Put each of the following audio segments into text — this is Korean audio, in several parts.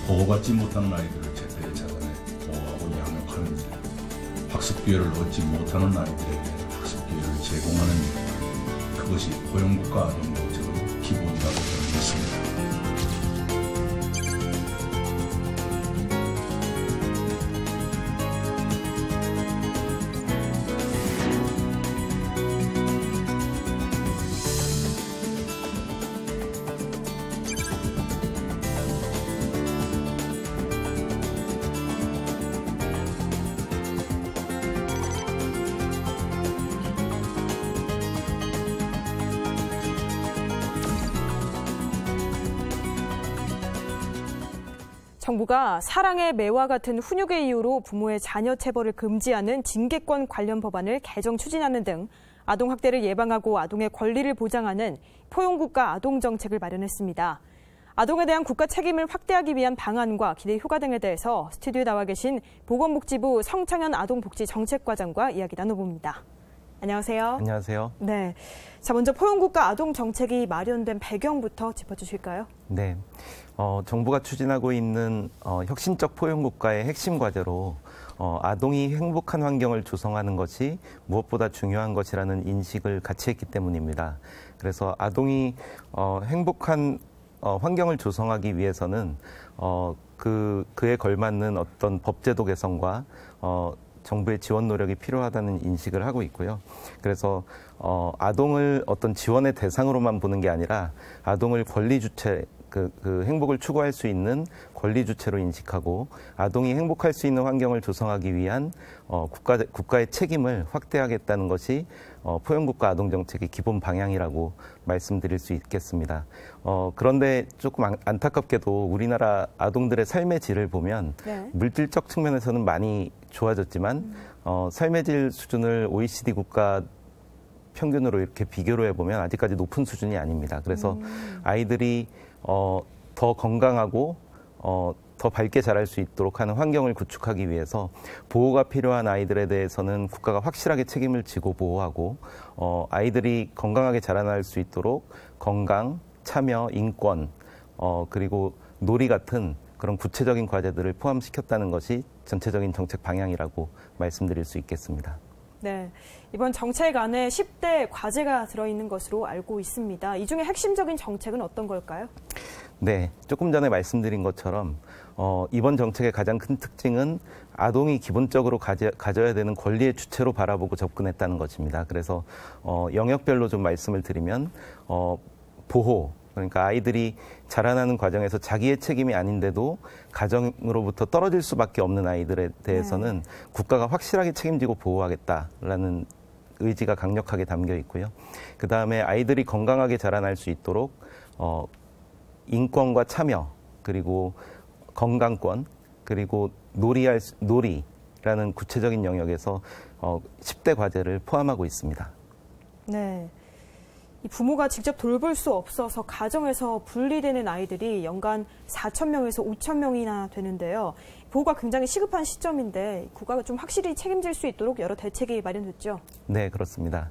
보호받지 못하는 아이들을 제때 찾아내 보호하고 양육하는 일, 학습 기회를 얻지 못하는 아이들에게 학습 기회를 제공하는 일, 그것이 포용국가 아동보호책의 기본이라고 저는 믿습니다. 정부가 사랑의 매와 같은 훈육의 이유로 부모의 자녀 체벌을 금지하는 징계권 관련 법안을 개정 추진하는 등 아동학대를 예방하고 아동의 권리를 보장하는 포용국가 아동정책을 마련했습니다. 아동에 대한 국가 책임을 확대하기 위한 방안과 기대 효과 등에 대해서 스튜디오에 나와 계신 보건복지부 성창현 아동복지정책과장과 이야기 나눠봅니다. 안녕하세요. 안녕하세요. 네. 자, 먼저 포용국가 아동정책이 마련된 배경부터 짚어주실까요? 네. 정부가 추진하고 있는 혁신적 포용국가의 핵심 과제로 아동이 행복한 환경을 조성하는 것이 무엇보다 중요한 것이라는 인식을 같이 했기 때문입니다. 그래서 아동이 행복한 환경을 조성하기 위해서는 그에 걸맞는 어떤 법제도 개선과 정부의 지원 노력이 필요하다는 인식을 하고 있고요. 그래서 아동을 어떤 지원의 대상으로만 보는 게 아니라 아동을 권리 주체, 그 행복을 추구할 수 있는 권리 주체로 인식하고 아동이 행복할 수 있는 환경을 조성하기 위한 국가의 책임을 확대하겠다는 것이 포용국가 아동정책의 기본 방향이라고 말씀드릴 수 있겠습니다. 그런데 조금 안타깝게도 우리나라 아동들의 삶의 질을 보면 네. 물질적 측면에서는 많이 좋아졌지만 삶의 질 수준을 OECD 국가 평균으로 이렇게 비교를 해보면 아직까지 높은 수준이 아닙니다. 그래서 아이들이 더 건강하고 더 밝게 자랄 수 있도록 하는 환경을 구축하기 위해서 보호가 필요한 아이들에 대해서는 국가가 확실하게 책임을 지고 보호하고 아이들이 건강하게 자라날 수 있도록 건강, 참여, 인권, 그리고 놀이 같은 그런 구체적인 과제들을 포함시켰다는 것이 전체적인 정책 방향이라고 말씀드릴 수 있겠습니다. 네, 이번 정책 안에 10대 과제가 들어있는 것으로 알고 있습니다. 이 중에 핵심적인 정책은 어떤 걸까요? 네, 조금 전에 말씀드린 것처럼 이번 정책의 가장 큰 특징은 아동이 기본적으로 가져야 되는 권리의 주체로 바라보고 접근했다는 것입니다. 그래서 영역별로 좀 말씀을 드리면 보호, 그러니까 아이들이 자라나는 과정에서 자기의 책임이 아닌데도 가정으로부터 떨어질 수밖에 없는 아이들에 대해서는 국가가 확실하게 책임지고 보호하겠다라는 의지가 강력하게 담겨 있고요. 그다음에 아이들이 건강하게 자라날 수 있도록 인권과 참여, 그리고 건강권, 그리고 놀이라는 구체적인 영역에서 10대 과제를 포함하고 있습니다. 네. 이 부모가 직접 돌볼 수 없어서 가정에서 분리되는 아이들이 연간 4,000명에서 5,000명이나 되는데요. 보호가 굉장히 시급한 시점인데 국가가 좀 확실히 책임질 수 있도록 여러 대책이 마련됐죠. 네, 그렇습니다.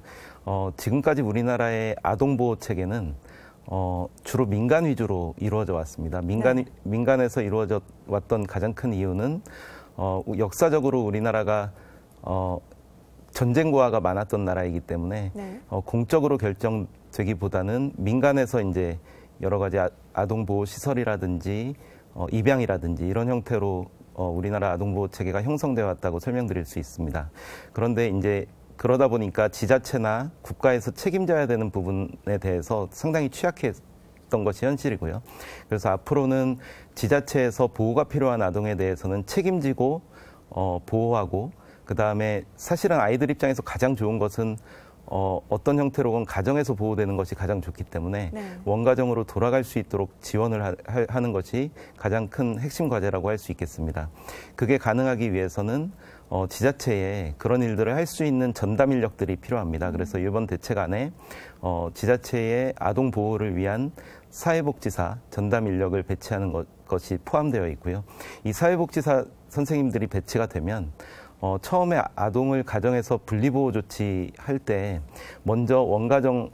지금까지 우리나라의 아동보호 체계는 주로 민간 위주로 이루어져 왔습니다. 민간에서 이루어져 왔던 가장 큰 이유는 역사적으로 우리나라가 전쟁고아가 많았던 나라이기 때문에 공적으로 결정되기보다는 민간에서 이제 여러 가지 아동보호 시설이라든지 입양이라든지 이런 형태로 우리나라 아동보호 체계가 형성되어 왔다고 설명드릴 수 있습니다. 그런데 이제 그러다 보니까 지자체나 국가에서 책임져야 되는 부분에 대해서 상당히 취약했던 것이 현실이고요. 그래서 앞으로는 지자체에서 보호가 필요한 아동에 대해서는 책임지고 보호하고 그다음에 사실은 아이들 입장에서 가장 좋은 것은 어떤 형태로건 가정에서 보호되는 것이 가장 좋기 때문에 원가정으로 돌아갈 수 있도록 지원을 하는 것이 가장 큰 핵심 과제라고 할 수 있겠습니다. 그게 가능하기 위해서는 지자체에 그런 일들을 할 수 있는 전담 인력들이 필요합니다. 그래서 이번 대책 안에 지자체의 아동 보호를 위한 사회복지사 전담 인력을 배치하는 것이 포함되어 있고요. 이 사회복지사 선생님들이 배치가 되면 처음에 아동을 가정에서 분리보호 조치할 때 먼저 원가정이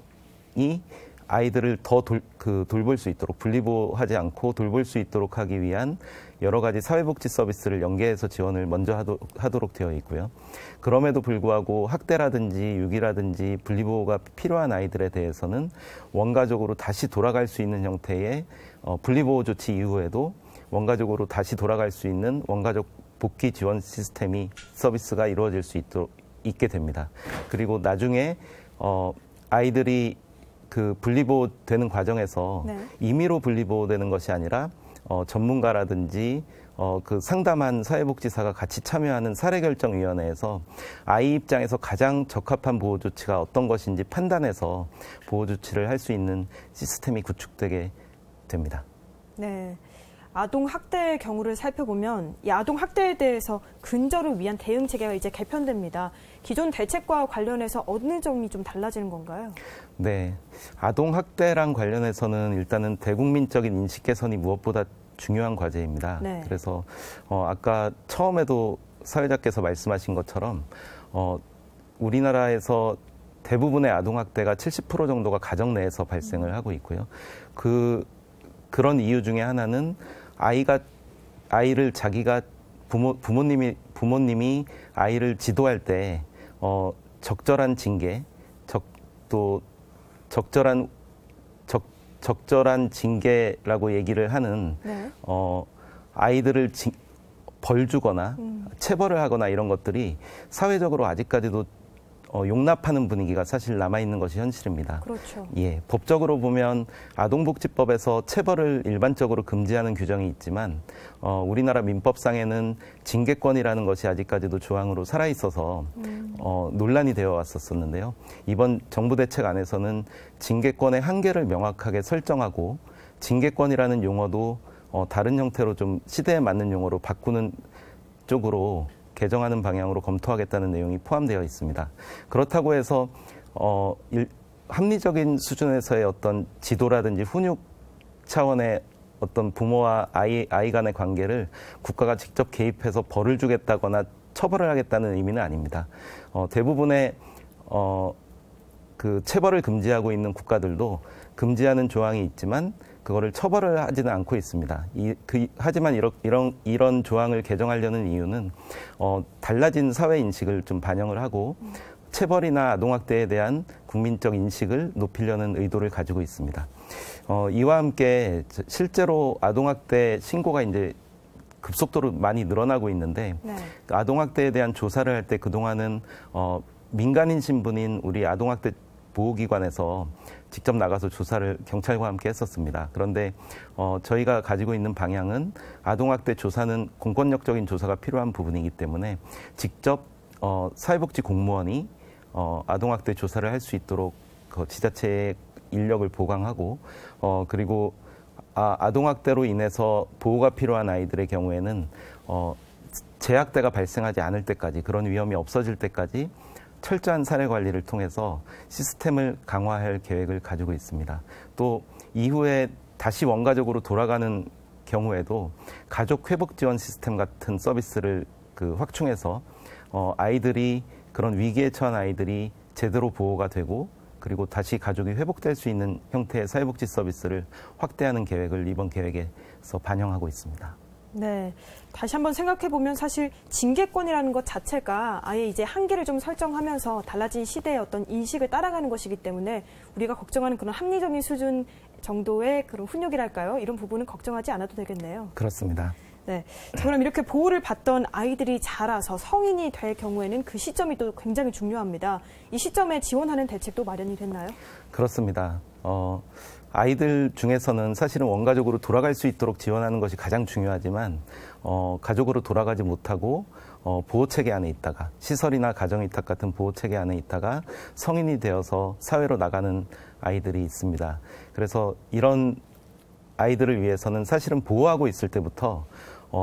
아이들을 더 돌볼 수 있도록 분리보호하지 않고 돌볼 수 있도록 하기 위한 여러 가지 사회복지 서비스를 연계해서 지원을 먼저 하도록 되어 있고요. 그럼에도 불구하고 학대라든지 유기라든지 분리보호가 필요한 아이들에 대해서는 원가족으로 다시 돌아갈 수 있는 형태의 분리보호 조치 이후에도 원가족으로 다시 돌아갈 수 있는 원가족 복귀 지원 시스템이 서비스가 이루어질 수 있게 됩니다. 그리고 나중에 아이들이 그 분리보호되는 과정에서 네. 임의로 분리보호되는 것이 아니라 전문가라든지 그 상담한 사회복지사가 같이 참여하는 사례결정위원회에서 아이 입장에서 가장 적합한 보호 조치가 어떤 것인지 판단해서 보호 조치를 할 수 있는 시스템이 구축되게 됩니다. 네. 아동 학대의 경우를 살펴보면 이 아동 학대에 대해서 근절을 위한 대응 체계가 이제 개편됩니다. 기존 대책과 관련해서 어느 점이 좀 달라지는 건가요? 네, 아동 학대랑 관련해서는 일단은 대국민적인 인식 개선이 무엇보다 중요한 과제입니다. 네. 그래서 아까 처음에도 사회자께서 말씀하신 것처럼 우리나라에서 대부분의 아동 학대가 70% 정도가 가정 내에서 발생을 하고 있고요. 그런 이유 중에 하나는 아이를 자기가 부모님이 아이를 지도할 때 적절한 징계, 또 적절한 징계라고 얘기를 하는 네. 아이들을 벌 주거나 체벌을 하거나 이런 것들이 사회적으로 아직까지도 용납하는 분위기가 사실 남아있는 것이 현실입니다. 그렇죠. 예, 법적으로 보면 아동복지법에서 체벌을 일반적으로 금지하는 규정이 있지만 우리나라 민법상에는 징계권이라는 것이 아직까지도 조항으로 살아있어서 논란이 되어 왔었는데요. 이번 정부 대책 안에서는 징계권의 한계를 명확하게 설정하고 징계권이라는 용어도 다른 형태로 좀 시대에 맞는 용어로 바꾸는 쪽으로 개정하는 방향으로 검토하겠다는 내용이 포함되어 있습니다. 그렇다고 해서 합리적인 수준에서의 어떤 지도라든지 훈육 차원의 어떤 부모와 아이 간의 관계를 국가가 직접 개입해서 벌을 주겠다거나 처벌을 하겠다는 의미는 아닙니다. 대부분의 그 체벌을 금지하고 있는 국가들도 금지하는 조항이 있지만 그거를 처벌을 하지는 않고 있습니다. 하지만 이런 조항을 개정하려는 이유는 달라진 사회 인식을 좀 반영을 하고 체벌이나 아동학대에 대한 국민적 인식을 높이려는 의도를 가지고 있습니다. 이와 함께 실제로 아동학대 신고가 이제 급속도로 많이 늘어나고 있는데 네. 아동학대에 대한 조사를 할 때 그동안은 민간인 신분인 우리 아동학대 보호기관에서 직접 나가서 조사를 경찰과 함께 했었습니다. 그런데 저희가 가지고 있는 방향은 아동학대 조사는 공권력적인 조사가 필요한 부분이기 때문에 직접 사회복지 공무원이 아동학대 조사를 할 수 있도록 지자체의 인력을 보강하고 그리고 아동학대로 인해서 보호가 필요한 아이들의 경우에는 재학대가 발생하지 않을 때까지 그런 위험이 없어질 때까지 철저한 사례 관리를 통해서 시스템을 강화할 계획을 가지고 있습니다. 또 이후에 다시 원가족으로 돌아가는 경우에도 가족 회복 지원 시스템 같은 서비스를 확충해서 아이들이 그런 위기에 처한 아이들이 제대로 보호가 되고 그리고 다시 가족이 회복될 수 있는 형태의 사회복지 서비스를 확대하는 계획을 이번 계획에서 반영하고 있습니다. 네. 다시 한번 생각해보면 사실 징계권이라는 것 자체가 아예 이제 한계를 좀 설정하면서 달라진 시대의 어떤 인식을 따라가는 것이기 때문에 우리가 걱정하는 그런 합리적인 수준 정도의 그런 훈육이랄까요? 이런 부분은 걱정하지 않아도 되겠네요. 그렇습니다. 네. 자, 그럼 이렇게 보호를 받던 아이들이 자라서 성인이 될 경우에는 그 시점이 또 굉장히 중요합니다. 이 시점에 지원하는 대책도 마련이 됐나요? 그렇습니다. 아이들 중에서는 사실은 원가족으로 돌아갈 수 있도록 지원하는 것이 가장 중요하지만 가족으로 돌아가지 못하고 보호체계 안에 있다가 시설이나 가정위탁 같은 보호체계 안에 있다가 성인이 되어서 사회로 나가는 아이들이 있습니다. 그래서 이런 아이들을 위해서는 사실은 보호하고 있을 때부터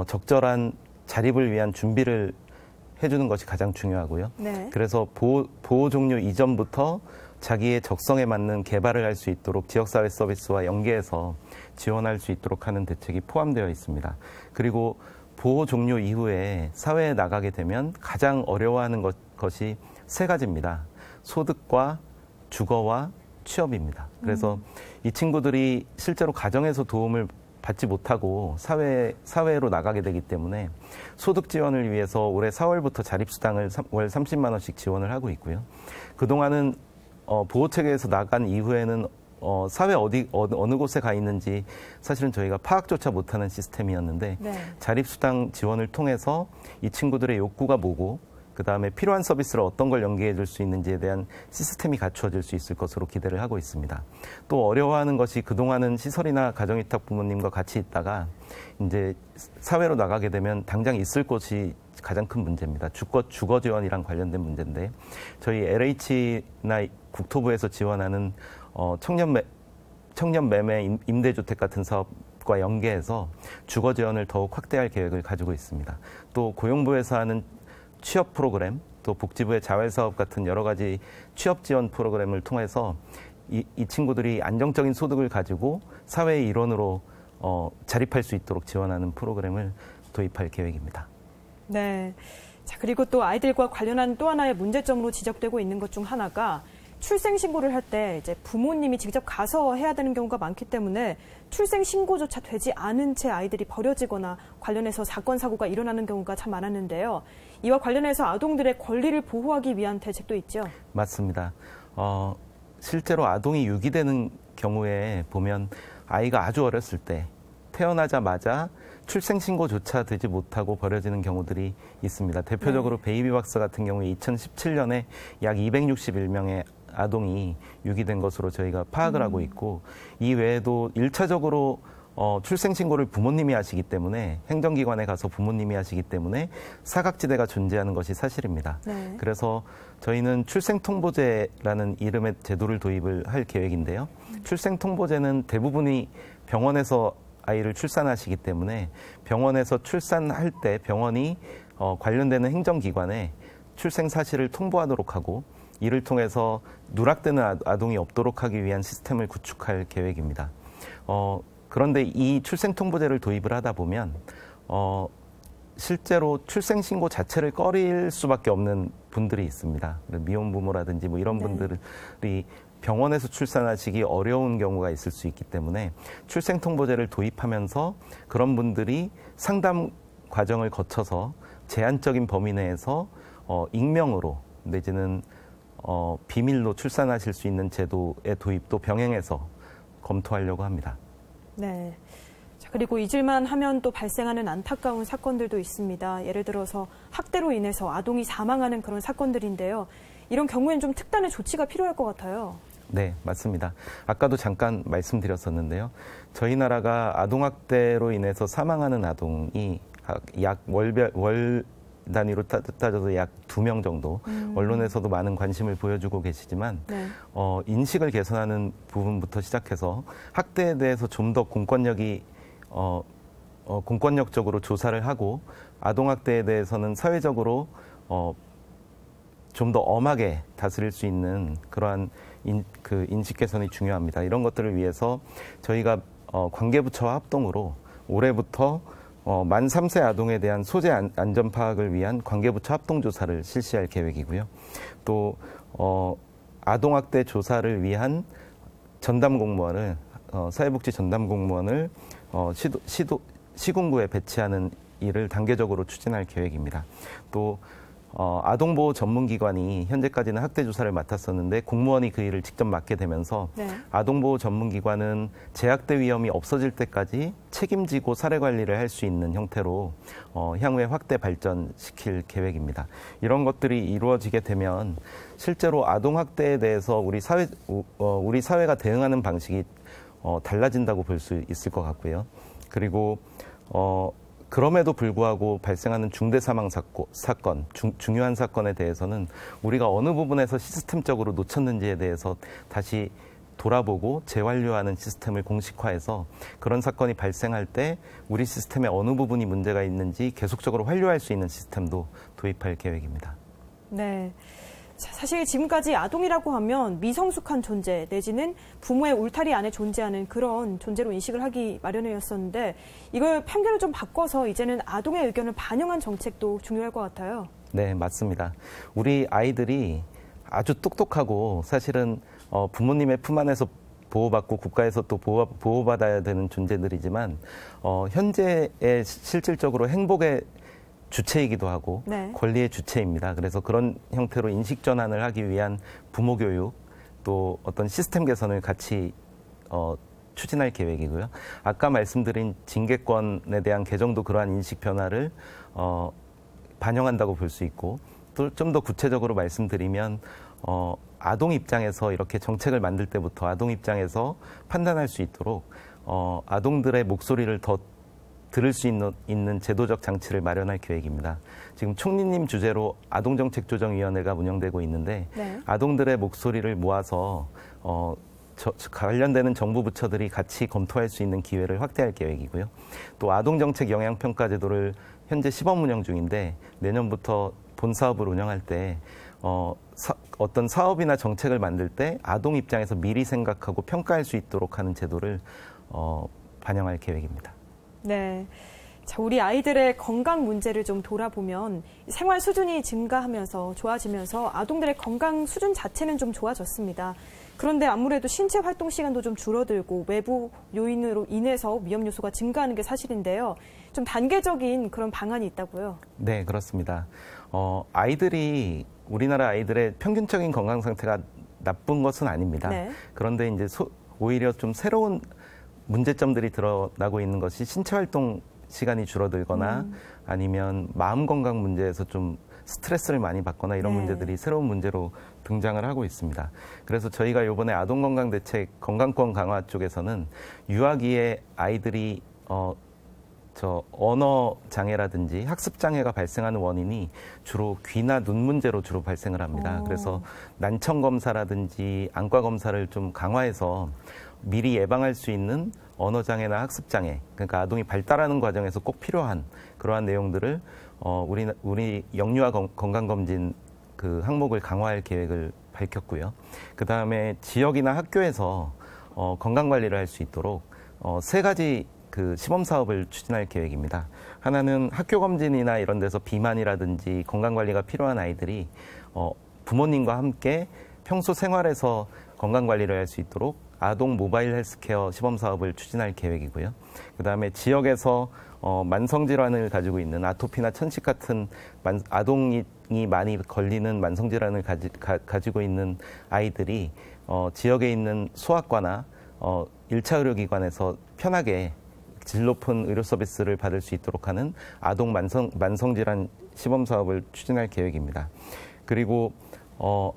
적절한 자립을 위한 준비를 해주는 것이 가장 중요하고요. 네. 그래서 보호 종료 이전부터 자기의 적성에 맞는 개발을 할 수 있도록 지역사회 서비스와 연계해서 지원할 수 있도록 하는 대책이 포함되어 있습니다. 그리고 보호 종료 이후에 사회에 나가게 되면 가장 어려워하는 것이 세 가지입니다. 소득과 주거와 취업입니다. 그래서 이 친구들이 실제로 가정에서 도움을 받지 못하고 사회로 나가게 되기 때문에 소득 지원을 위해서 올해 4월부터 자립수당을 월 30만 원씩 지원을 하고 있고요. 그동안은 보호체계에서 나간 이후에는 사회 어느 곳에 가 있는지 사실은 저희가 파악조차 못하는 시스템이었는데 네. 자립수당 지원을 통해서 이 친구들의 욕구가 뭐고 그다음에 필요한 서비스를 어떤 걸 연계해 줄 수 있는지에 대한 시스템이 갖추어질 수 있을 것으로 기대를 하고 있습니다. 또 어려워하는 것이 그동안은 시설이나 가정위탁 부모님과 같이 있다가 이제 사회로 나가게 되면 당장 있을 곳이 가장 큰 문제입니다. 주거 지원이랑 관련된 문제인데 저희 LH나 국토부에서 지원하는 청년 매매 임대주택 같은 사업과 연계해서 주거 지원을 더욱 확대할 계획을 가지고 있습니다. 또 고용부에서 하는 취업 프로그램, 또 복지부의 자활사업 같은 여러 가지 취업 지원 프로그램을 통해서 이 친구들이 안정적인 소득을 가지고 사회의 일원으로 자립할 수 있도록 지원하는 프로그램을 도입할 계획입니다. 네. 자, 그리고 또 아이들과 관련한 또 하나의 문제점으로 지적되고 있는 것 중 하나가 출생신고를 할 때 이제 부모님이 직접 가서 해야 되는 경우가 많기 때문에 출생신고조차 되지 않은 채 아이들이 버려지거나 관련해서 사건, 사고가 일어나는 경우가 참 많았는데요. 이와 관련해서 아동들의 권리를 보호하기 위한 대책도 있죠. 맞습니다. 실제로 아동이 유기되는 경우에 보면 아이가 아주 어렸을 때 태어나자마자 출생신고조차 되지 못하고 버려지는 경우들이 있습니다. 대표적으로 베이비박스 같은 경우에 2017년에 약 261명의 아동이 유기된 것으로 저희가 파악을 하고 있고 이 외에도 1차적으로 출생신고를 부모님이 하시기 때문에 행정기관에 가서 부모님이 하시기 때문에 사각지대가 존재하는 것이 사실입니다. 네. 그래서 저희는 출생통보제라는 이름의 제도를 도입을 할 계획인데요. 출생통보제는 대부분이 병원에서 아이를 출산하시기 때문에 병원에서 출산할 때 병원이 관련되는 행정기관에 출생 사실을 통보하도록 하고 이를 통해서 누락되는 아동이 없도록 하기 위한 시스템을 구축할 계획입니다. 그런데 이 출생통보제를 도입을 하다 보면 실제로 출생신고 자체를 꺼릴 수밖에 없는 분들이 있습니다. 미혼부모라든지 뭐 이런 분들이 병원에서 출산하시기 어려운 경우가 있을 수 있기 때문에 출생통보제를 도입하면서 그런 분들이 상담 과정을 거쳐서 제한적인 범위 내에서 익명으로 내지는 비밀로 출산하실 수 있는 제도의 도입도 병행해서 검토하려고 합니다. 네. 자, 그리고 잊을만 하면 또 발생하는 안타까운 사건들도 있습니다. 예를 들어서 학대로 인해서 아동이 사망하는 그런 사건들인데요. 이런 경우에는 좀 특단의 조치가 필요할 것 같아요. 네, 맞습니다. 아까도 잠깐 말씀드렸었는데요. 저희 나라가 아동학대로 인해서 사망하는 아동이 약 월 단위로 따져서 약 2명 정도 언론에서도 많은 관심을 보여주고 계시지만 네. 인식을 개선하는 부분부터 시작해서 학대에 대해서 좀 더 공권력적으로 조사를 하고 아동학대에 대해서는 사회적으로 좀 더 엄하게 다스릴 수 있는 그러한 인식 개선이 중요합니다. 이런 것들을 위해서 저희가 관계부처와 합동으로 올해부터 만 3세 아동에 대한 소재 안전 파악을 위한 관계부처 합동조사를 실시할 계획이고요. 또 아동학대 조사를 위한 전담 공무원을 사회복지 전담 공무원을 시군구에 배치하는 일을 단계적으로 추진할 계획입니다. 또 아동보호 전문기관이 현재까지는 학대 조사를 맡았었는데 공무원이 그 일을 직접 맡게 되면서 네. 아동보호 전문기관은 재학대 위험이 없어질 때까지 책임지고 사례 관리를 할 수 있는 형태로 향후에 확대 발전시킬 계획입니다. 이런 것들이 이루어지게 되면 실제로 아동학대에 대해서 우리 사회가 대응하는 방식이 달라진다고 볼 수 있을 것 같고요. 그리고 그럼에도 불구하고 발생하는 중대 사망 사건, 중요한 사건에 대해서는 우리가 어느 부분에서 시스템적으로 놓쳤는지에 대해서 다시 돌아보고 재완료하는 시스템을 공식화해서 그런 사건이 발생할 때 우리 시스템의 어느 부분이 문제가 있는지 계속적으로 완료할 수 있는 시스템도 도입할 계획입니다. 네. 자, 사실 지금까지 아동이라고 하면 미성숙한 존재 내지는 부모의 울타리 안에 존재하는 그런 존재로 인식을 하기 마련이었었는데 이걸 편견을 좀 바꿔서 이제는 아동의 의견을 반영한 정책도 중요할 것 같아요. 네, 맞습니다. 우리 아이들이 아주 똑똑하고 사실은 부모님의 품 안에서 보호받고 국가에서 또 보호받아야 되는 존재들이지만 현재의 실질적으로 행복의 주체이기도 하고 네. 권리의 주체입니다. 그래서 그런 형태로 인식 전환을 하기 위한 부모 교육 또 어떤 시스템 개선을 같이 추진할 계획이고요. 아까 말씀드린 징계권에 대한 개정도 그러한 인식 변화를 반영한다고 볼 수 있고 또 좀 더 구체적으로 말씀드리면 아동 입장에서 이렇게 정책을 만들 때부터 아동 입장에서 판단할 수 있도록 아동들의 목소리를 더 들을 수 있는 제도적 장치를 마련할 계획입니다. 지금 총리님 주재로 아동정책조정위원회가 운영되고 있는데 네. 아동들의 목소리를 모아서 관련되는 정부 부처들이 같이 검토할 수 있는 기회를 확대할 계획이고요. 또 아동정책 영향평가 제도를 현재 시범 운영 중인데 내년부터 본 사업을 운영할 때 어떤 사업이나 정책을 만들 때 아동 입장에서 미리 생각하고 평가할 수 있도록 하는 제도를 반영할 계획입니다. 네. 자, 우리 아이들의 건강 문제를 좀 돌아보면 생활 수준이 증가하면서 좋아지면서 아동들의 건강 수준 자체는 좀 좋아졌습니다. 그런데 아무래도 신체 활동 시간도 좀 줄어들고 외부 요인으로 인해서 위험 요소가 증가하는 게 사실인데요. 좀 단계적인 그런 방안이 있다고요? 네, 그렇습니다. 우리나라 아이들의 평균적인 건강 상태가 나쁜 것은 아닙니다. 네. 그런데 이제 오히려 좀 새로운 문제점들이 드러나고 있는 것이 신체 활동 시간이 줄어들거나 아니면 마음 건강 문제에서 좀 스트레스를 많이 받거나 이런 네. 문제들이 새로운 문제로 등장을 하고 있습니다. 그래서 저희가 이번에 아동건강대책 건강권 강화 쪽에서는 유아기에 아이들이 언어 장애라든지 학습 장애가 발생하는 원인이 주로 귀나 눈 문제로 주로 발생을 합니다. 그래서 난청 검사라든지 안과 검사를 좀 강화해서 미리 예방할 수 있는 언어 장애나 학습 장애, 그러니까 아동이 발달하는 과정에서 꼭 필요한 그러한 내용들을 우리 영유아 건강 검진 그 항목을 강화할 계획을 밝혔고요. 그 다음에 지역이나 학교에서 건강 관리를 할 수 있도록 세 가지 그 시범 사업을 추진할 계획입니다. 하나는 학교 검진이나 이런 데서 비만이라든지 건강 관리가 필요한 아이들이 부모님과 함께 평소 생활에서 건강 관리를 할 수 있도록 아동 모바일 헬스케어 시범 사업을 추진할 계획이고요. 그 다음에 지역에서 만성질환을 가지고 있는 아토피나 천식 같은 아동이 많이 걸리는 만성질환을 가지고 있는 아이들이 지역에 있는 소아과나 1차 의료기관에서 편하게 질 높은 의료 서비스를 받을 수 있도록 하는 아동 만성질환 시범 사업을 추진할 계획입니다. 그리고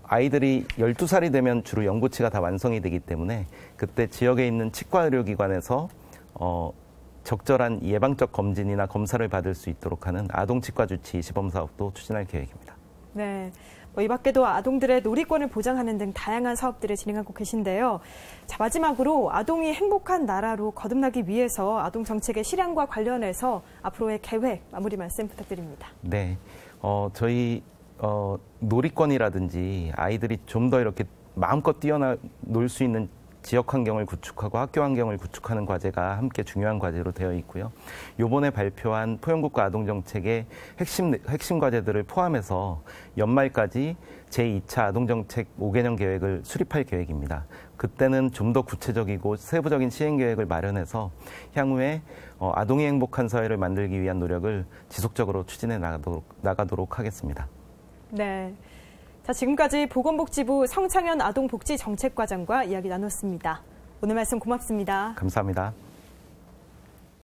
아이들이 12살이 되면 주로 영구치가 다 완성이 되기 때문에 그때 지역에 있는 치과 의료기관에서 적절한 예방적 검진이나 검사를 받을 수 있도록 하는 아동치과 주치 시범 사업도 추진할 계획입니다. 네. 이 밖에도 아동들의 놀이권을 보장하는 등 다양한 사업들을 진행하고 계신데요. 자, 마지막으로 아동이 행복한 나라로 거듭나기 위해서 아동 정책의 실현과 관련해서 앞으로의 계획 마무리 말씀 부탁드립니다. 네. 저희 놀이권이라든지 아이들이 좀 더 이렇게 마음껏 뛰어놀 수 있는 지역 환경을 구축하고 학교 환경을 구축하는 과제가 함께 중요한 과제로 되어 있고요. 이번에 발표한 포용국가 아동정책의 핵심 과제들을 포함해서 연말까지 제2차 아동정책 5개년 계획을 수립할 계획입니다. 그때는 좀 더 구체적이고 세부적인 시행 계획을 마련해서 향후에 아동이 행복한 사회를 만들기 위한 노력을 지속적으로 추진해 나가도록 하겠습니다. 네. 자, 지금까지 보건복지부 성창현 아동복지정책과장과 이야기 나눴습니다. 오늘 말씀 고맙습니다. 감사합니다.